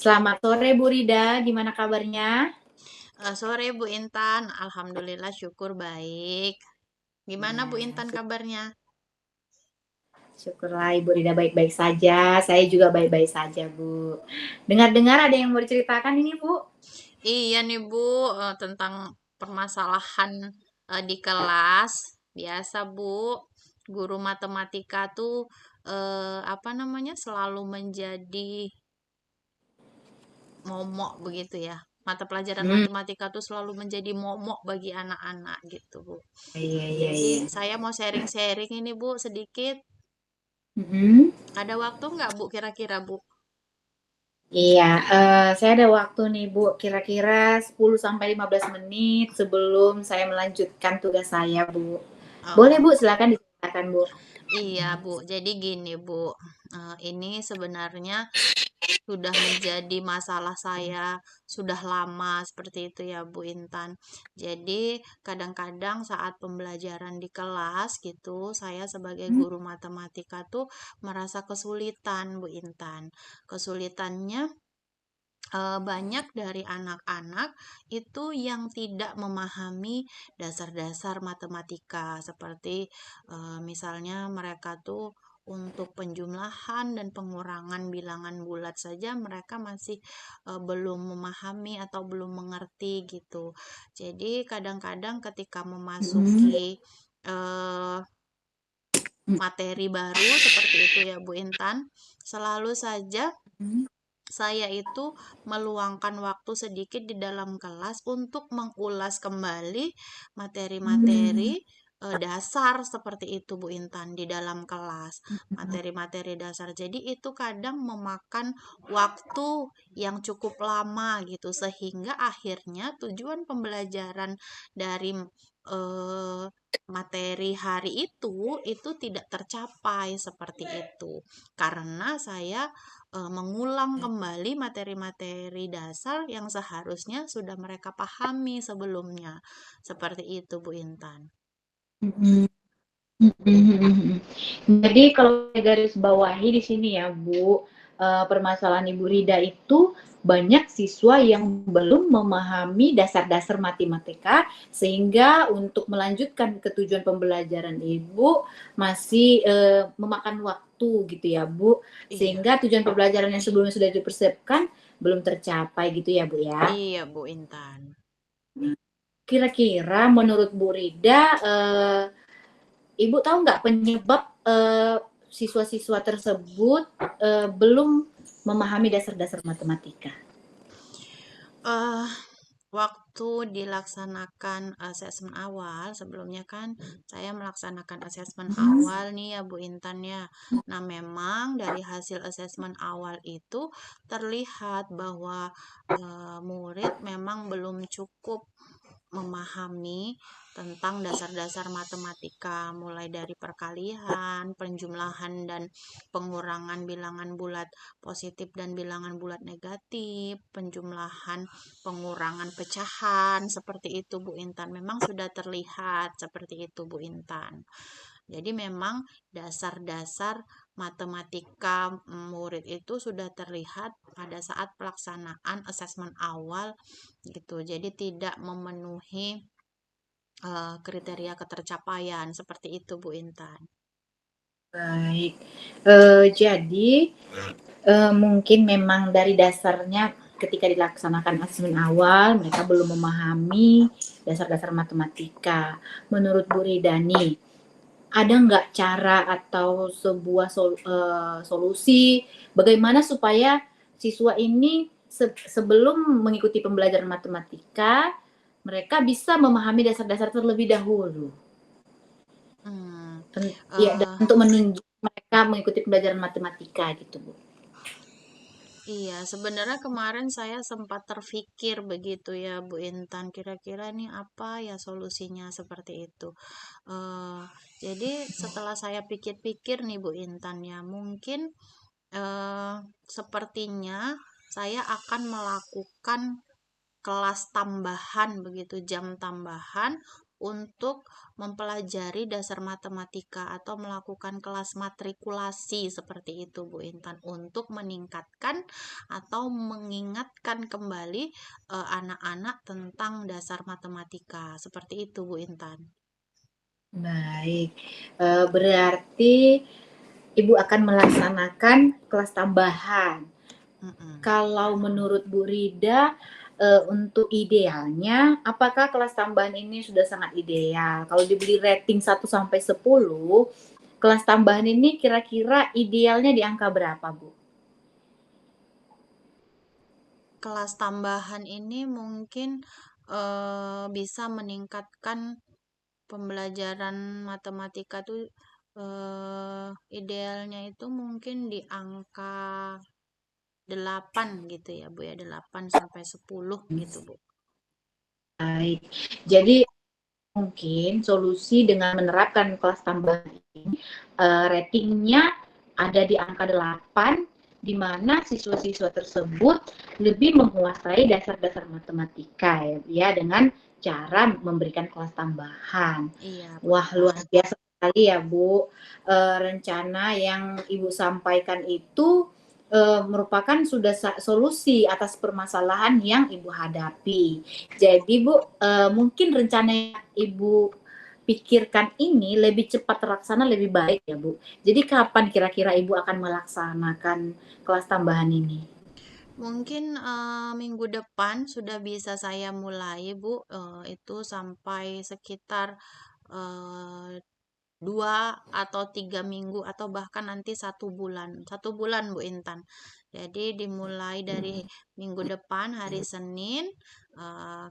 Selamat sore Bu Rida, gimana kabarnya? Sore Bu Intan, Alhamdulillah syukur baik. Gimana Bu Ya, Intan kabarnya? syukurlah Ibu Rida baik-baik saja. Saya juga baik-baik saja, Bu. Dengar-dengar ada yang mau diceritakan ini, Bu? Iya nih Bu, tentang permasalahan di kelas. Biasa Bu, guru matematika tuh apa namanya selalu menjadi momok begitu ya. Mata pelajaran Hmm, matematika tuh selalu menjadi momok bagi anak-anak gitu Bu. iya, iya, Jadi iya. saya mau sharing-sharing ini Bu sedikit. Mm-mm. Ada waktu nggak Bu kira-kira Bu? Iya, saya ada waktu nih, Bu. Kira-kira 10 sampai 15 menit sebelum saya melanjutkan tugas saya, Bu. Boleh, Oh, Bu, silakan diceritakan, Bu. iya, Bu. Jadi gini, Bu. Ini sebenarnya sudah menjadi masalah saya sudah lama seperti itu ya, Bu Intan. Jadi kadang-kadang saat pembelajaran di kelas gitu, saya sebagai Hmm, guru matematika tuh merasa kesulitan, Bu Intan. Kesulitannya banyak dari anak-anak itu yang tidak memahami dasar-dasar matematika seperti misalnya mereka tuh untuk penjumlahan dan pengurangan bilangan bulat saja mereka masih belum memahami atau belum mengerti gitu. Jadi kadang-kadang ketika mm-mm, memasuki eh, materi baru seperti itu ya Bu Intan, selalu saja mm-mm, saya itu meluangkan waktu sedikit di dalam kelas untuk mengulas kembali materi-materi mm-mm, dasar seperti itu Bu Intan di dalam kelas, materi-materi dasar. Jadi itu kadang memakan waktu yang cukup lama gitu sehingga akhirnya tujuan pembelajaran dari eh, materi hari itu tidak tercapai seperti itu. Karena saya mengulang kembali materi-materi dasar yang seharusnya sudah mereka pahami sebelumnya. Seperti itu, Bu Intan. mm-mm. Mhm. Jadi kalau saya garis bawahi di sini ya Bu, permasalahan Ibu Rida itu banyak siswa yang belum memahami dasar-dasar matematika sehingga untuk melanjutkan ke tujuan pembelajaran Ibu masih memakan waktu gitu ya Bu, Iya, sehingga tujuan pembelajaran yang sebelumnya sudah dipersiapkan belum tercapai gitu ya Bu ya. iya Bu Intan. Kira-kira menurut Bu Rida Ibu tahu nggak penyebab siswa-siswa tersebut belum memahami dasar-dasar matematika? eh Waktu dilaksanakan asesmen awal, sebelumnya kan saya melaksanakan asesmen awal nih ya Bu Intan ya. Nah, memang dari hasil asesmen awal itu terlihat bahwa murid memang belum cukup memahami tentang dasar-dasar matematika, mulai dari perkalian, penjumlahan, dan pengurangan bilangan bulat positif dan bilangan bulat negatif, penjumlahan, pengurangan pecahan, seperti itu Bu Intan. Memang sudah terlihat seperti itu Bu Intan. Jadi memang dasar-dasar matematika murid itu sudah terlihat pada saat pelaksanaan asesmen awal gitu. Jadi tidak memenuhi kriteria ketercapaian seperti itu Bu Intan. Baik, jadi mungkin memang dari dasarnya ketika dilaksanakan asesmen awal mereka belum memahami dasar-dasar matematika. Menurut Bu Ridani, ada nggak cara atau sebuah solusi bagaimana supaya siswa ini sebelum mengikuti pembelajaran matematika mereka bisa memahami dasar-dasar terlebih dahulu. Hmm, Ya, dan eh, untuk menunjang mereka mengikuti pembelajaran matematika gitu, Bu. iya, sebenarnya kemarin saya sempat terfikir begitu ya Bu Intan. Kira-kira nih apa ya solusinya seperti itu. Eh, jadi setelah saya pikir-pikir nih Bu Intan ya, mungkin eh, sepertinya saya akan melakukan kelas tambahan begitu, jam tambahan untuk mempelajari dasar matematika atau melakukan kelas matrikulasi seperti itu Bu Intan, untuk meningkatkan atau mengingatkan kembali anak-anak tentang dasar matematika seperti itu Bu Intan. Baik, berarti Ibu akan melaksanakan kelas tambahan. Kalau menurut Bu Rida, untuk idealnya, apakah kelas tambahan ini sudah sangat ideal? Kalau diberi rating 1 sampai 10, kelas tambahan ini kira-kira idealnya di angka berapa, Bu? Kelas tambahan ini mungkin bisa meningkatkan pembelajaran matematika tuh, idealnya itu mungkin di angka 8 gitu ya Bu ya, 8 sampai 10 gitu Bu. Baik, jadi mungkin solusi dengan menerapkan kelas tambahan ini, ratingnya ada di angka 8, di mana siswa-siswa tersebut lebih menguasai dasar-dasar matematika ya dengan cara memberikan kelas tambahan. Iya Bu Wah, Intan. luar biasa sekali ya Bu. Rencana yang Ibu sampaikan itu merupakan sudah solusi atas permasalahan yang Ibu hadapi. Jadi Bu, mungkin rencana yang Ibu pikirkan ini lebih cepat terlaksana lebih baik ya Bu. Jadi kapan kira-kira Ibu akan melaksanakan kelas tambahan ini? Mungkin minggu depan sudah bisa saya mulai Bu, itu sampai sekitar eh, 2 atau 3 minggu atau bahkan nanti 1 bulan, 1 bulan Bu Intan. Jadi dimulai dari minggu depan hari Senin, eh,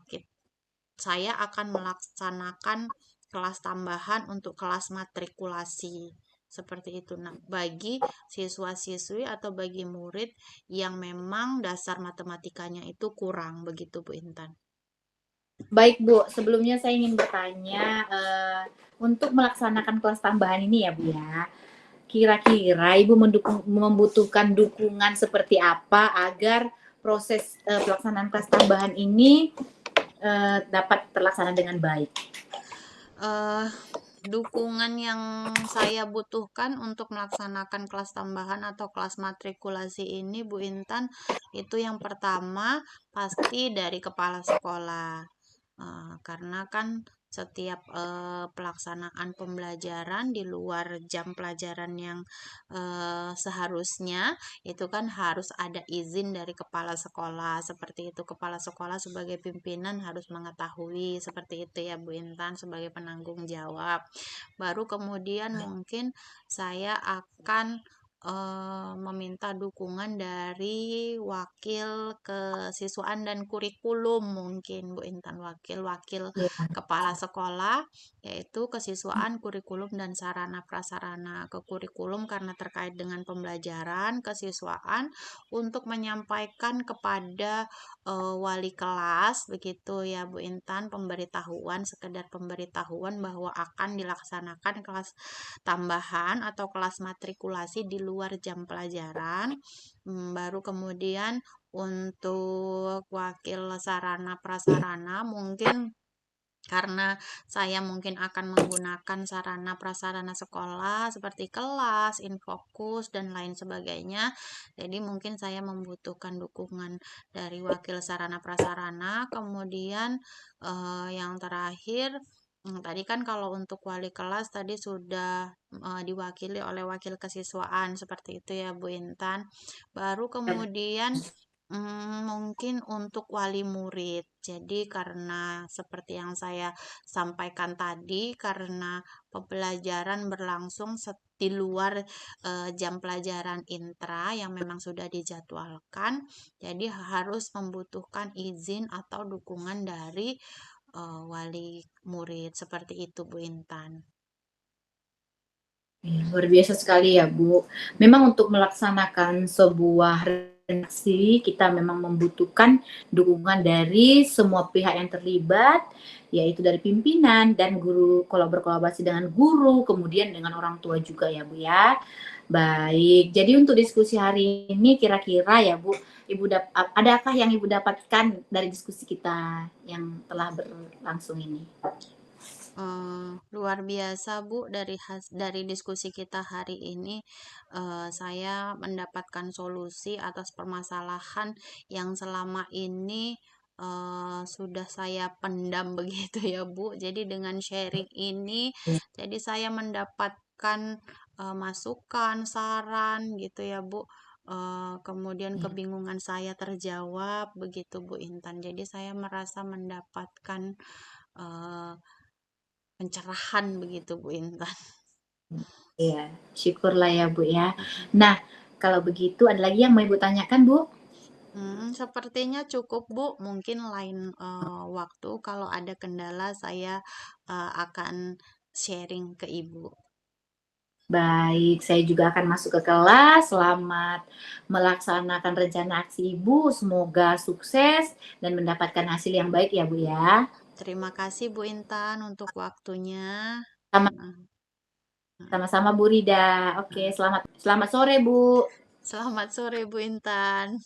saya akan melaksanakan kelas tambahan untuk kelas matrikulasi. Seperti itu. Nah, bagi siswa-siswi atau bagi murid yang memang dasar matematikanya itu kurang, begitu Bu Intan. Baik Bu, sebelumnya saya ingin bertanya, untuk melaksanakan kelas tambahan ini ya Bu ya, kira-kira Ibu membutuhkan dukungan seperti apa agar proses pelaksanaan kelas tambahan ini dapat terlaksana dengan baik? Eh, Dukungan yang saya butuhkan untuk melaksanakan kelas tambahan atau kelas matrikulasi ini Bu Intan, itu yang pertama pasti dari kepala sekolah. Karena kan setiap pelaksanaan pembelajaran di luar jam pelajaran yang seharusnya itu kan harus ada izin dari kepala sekolah. Seperti itu, kepala sekolah sebagai pimpinan harus mengetahui seperti itu ya Bu Intan, sebagai penanggung jawab. Baru kemudian mungkin saya akan meminta dukungan dari wakil kesiswaan dan kurikulum, mungkin Bu Intan, wakil-wakil Ya. kepala sekolah, yaitu kesiswaan, kurikulum, dan sarana prasarana. Ke kurikulum karena terkait dengan pembelajaran, kesiswaan untuk menyampaikan kepada wali kelas, begitu ya Bu Intan, pemberitahuan, sekedar pemberitahuan bahwa akan dilaksanakan kelas tambahan atau kelas matrikulasi di luar jam pelajaran. Baru kemudian untuk wakil sarana prasarana, mungkin karena saya mungkin akan menggunakan sarana prasarana sekolah seperti kelas, infokus, dan lain sebagainya. Jadi mungkin saya membutuhkan dukungan dari wakil sarana prasarana. Kemudian yang terakhir, tadi kan kalau untuk wali kelas tadi sudah diwakili oleh wakil kesiswaan seperti itu ya Bu Intan. Baru kemudian mungkin untuk wali murid. Jadi karena seperti yang saya sampaikan tadi, karena pembelajaran berlangsung di luar jam pelajaran intra yang memang sudah dijadwalkan, jadi harus membutuhkan izin atau dukungan dari wali murid seperti itu Bu Intan. Luar biasa sekali ya Bu. Memang untuk melaksanakan sebuah reaksi kita memang membutuhkan dukungan dari semua pihak yang terlibat, yaitu dari pimpinan dan guru, berkolaborasi dengan guru, kemudian dengan orang tua juga ya Bu ya. Baik, jadi untuk diskusi hari ini kira-kira ya Bu, adakah yang Ibu dapatkan dari diskusi kita yang telah berlangsung ini? Luar biasa, Bu, dari diskusi kita hari ini, saya mendapatkan solusi atas permasalahan yang selama ini sudah saya pendam begitu ya, Bu. Jadi dengan sharing ini, jadi saya mendapatkan masukan, saran gitu ya, Bu. Kemudian Ya. kebingungan saya terjawab begitu, Bu Intan. Jadi saya merasa mendapatkan eh, pencerahan begitu Bu Intan. Iya, syukurlah ya Bu ya. Mm-mm. Nah, kalau begitu ada lagi yang mau Ibu tanyakan Bu? Sepertinya cukup Bu. Mungkin lain waktu kalau ada kendala saya akan sharing ke Ibu. Baik, saya juga akan masuk ke kelas. Selamat melaksanakan rencana aksi Ibu. Semoga sukses dan mendapatkan hasil yang baik ya Bu ya. Terima kasih Bu Intan untuk waktunya. Sama- Mm, mm, Sama-sama Bu Rida. Oke, mm. selamat selamat sore Bu. Selamat sore Bu Intan.